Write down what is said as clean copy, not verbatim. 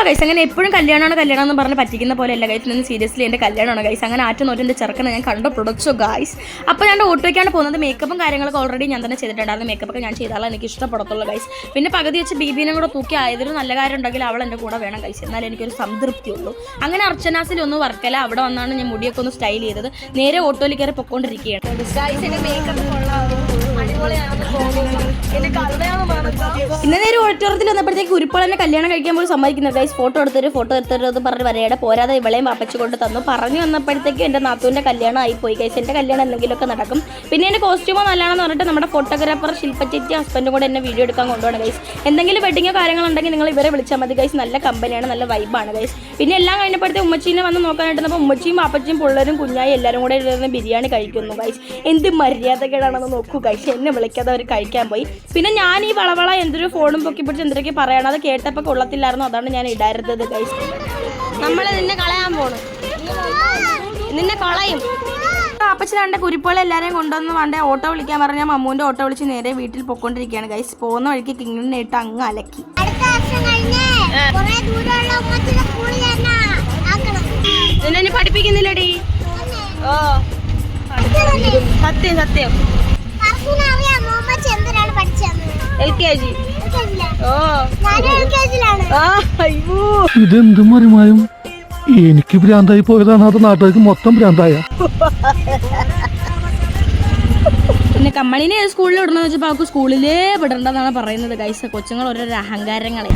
Guys. അങ്ങനെ എപ്പോഴും കല്യാണം എന്ന് പറഞ്ഞ് പറ്റിക്കുന്ന പോലെ അല്ല ഗൈസ്. നിന്ന് സീരിയസ്ലി എൻ്റെ കല്യാണമാണ് ഗൈസ്. അങ്ങനെ ആറ്റുനോറ്റ് എൻ്റെ ചെറുക്കനെ ഞാൻ കണ്ടുപിടിച്ചു ഗൈസ്. അപ്പോൾ ഞാൻ ഓട്ടോയ്ക്കാണ് പോകുന്നത്. മേക്കപ്പും കാര്യങ്ങളൊക്കെ ഓൾറെഡി ഞാൻ തന്നെ ചെയ്തിട്ടുണ്ടായിരുന്നു. മേക്കപ്പൊക്കെ ഞാൻ ചെയ്താലും എനിക്ക് ഇഷ്ടപ്പെടത്തുള്ളൂ ഗൈസ്. പിന്നെ പകുതി വെച്ച് ബീബീനെ കൂടെ തൂക്കി ആയതൊരു നല്ല കാര്യം ഉണ്ടെങ്കിൽ അവൾ എൻ്റെ കൂടെ വേണം ഗൈസ്. എന്നാലും എനിക്കൊരു സംതൃപ്തി ഉള്ളൂ. അങ്ങനെ അർച്ചനാസിൽ ഒന്ന് വർക്കല അവിടെ വന്നാണ് ഞാൻ മുടിയൊക്കെ ഒന്ന് സ്റ്റൈൽ ചെയ്തത്. നേരെ ഓട്ടോയിൽ കയറി പൊക്കോണ്ടിരിക്കുകയാണ്. ഇന്ന നേരം ഓഡിറ്റോറിയത്തിൽ വന്നപ്പോഴത്തേക്ക് കുരുപ്പോൾ എന്നെ കല്യാണം കഴിക്കാൻ പോലും സമ്മതിക്കുന്നത് ഗൈസ്. ഫോട്ടോ എടുത്തത് പറഞ്ഞ് വരയുടെ പോരാതെ ഇവളെയും വാപ്പച്ചു കൊണ്ട് തന്നു. പറഞ്ഞു വന്നപ്പോഴത്തേക്കും എൻ്റെ നാത്തൂൻ്റെ കല്യാണം ആയിപ്പോയി ഗൈസ്. എൻ്റെ കല്യാണം എന്തെങ്കിലുമൊക്കെ നടക്കും. പിന്നെ എൻ്റെ കോസ്റ്റ്യൂമോ നല്ലതാണെന്ന് പറഞ്ഞിട്ട് നമ്മുടെ ഫോട്ടോഗ്രാഫർ ശില്പച്ചേച്ചി ഹസ്ബൻഡും കൂടെ എന്നെ വീഡിയോ എടുക്കാൻ കൊണ്ടുപോകണം ഗൈസ്. എന്തെങ്കിലും വെഡിങ്ങോ കാര്യങ്ങളുണ്ടെങ്കിൽ നിങ്ങൾ ഇവരെ വിളിച്ചാൽ മതി ഗൈസ്. നല്ല കമ്പനിയാണ്, നല്ല വൈബാണ് ഗൈസ്. പിന്നെ എല്ലാം കഴിഞ്ഞപ്പോഴത്തെ ഉമ്മച്ചീനെ വന്ന് നോക്കാനായിട്ടപ്പോൾ ഉമ്മച്ചിയും വാപ്പച്ചിയും പിള്ളേരും കുഞ്ഞായി എല്ലാവരും കൂടെ ഇരുന്ന് ബിരിയാണി കഴിക്കുന്നു ഗൈസ്. എന്ത് മര്യാദകളാണെന്ന് നോക്കൂ ഗൈസ്. എന്നെ വിളിക്കാതെ അവർ കഴിക്കാൻ പോയി. പിന്നെ ഞാൻ ഈ വളവള എന്തൊരു ഫോണും പൊക്കി പിടിച്ച് എന്തൊക്കെ പറയണം. അത് കേട്ടപ്പോൾ കൊള്ളത്തില്ലായിരുന്നു. അതാണ് ഞാൻ ഇടായിരുന്നത് ഗൈസ്. നമ്മൾ നിന്നെ കളയാൻ പോണു, നിന്നെ കളയും. അപ്പച്ചനാണ്ട് കുരിപ്പോളെ എല്ലാവരെയും കൊണ്ടുവന്ന് വേണ്ട ഓട്ടോ വിളിക്കാൻ പറഞ്ഞാൽ മമ്മൂൻ്റെ ഓട്ടോ വിളിച്ച് നേരെ വീട്ടിൽ പൊക്കോണ്ടിരിക്കുകയാണ് ഗൈസ്. പോകുന്ന വഴിക്ക് കിങ്ങിനെ ഇട്ട് അങ്ങ് അലക്കി. നിന്നെ പഠിപ്പിക്കുന്നില്ലടി. ഓ സത്യം സത്യം. LKG. ഇതെന്തും മറിമായും എനിക്ക് ഭ്രാന്തായി പോയതാണ്. അത് നാട്ടുകാർക്ക് മൊത്തം ഭ്രാന്തായ. പിന്നെ കമ്മണിനെ സ്കൂളിൽ വിടണമെന്ന് വെച്ചപ്പോൾ അവർക്ക് സ്കൂളിലേ വിടണ്ടെന്നാണ് പറയുന്നത് ഗൈസ്. കൊച്ചുങ്ങൾ ഓരോരോ അഹങ്കാരങ്ങളെ.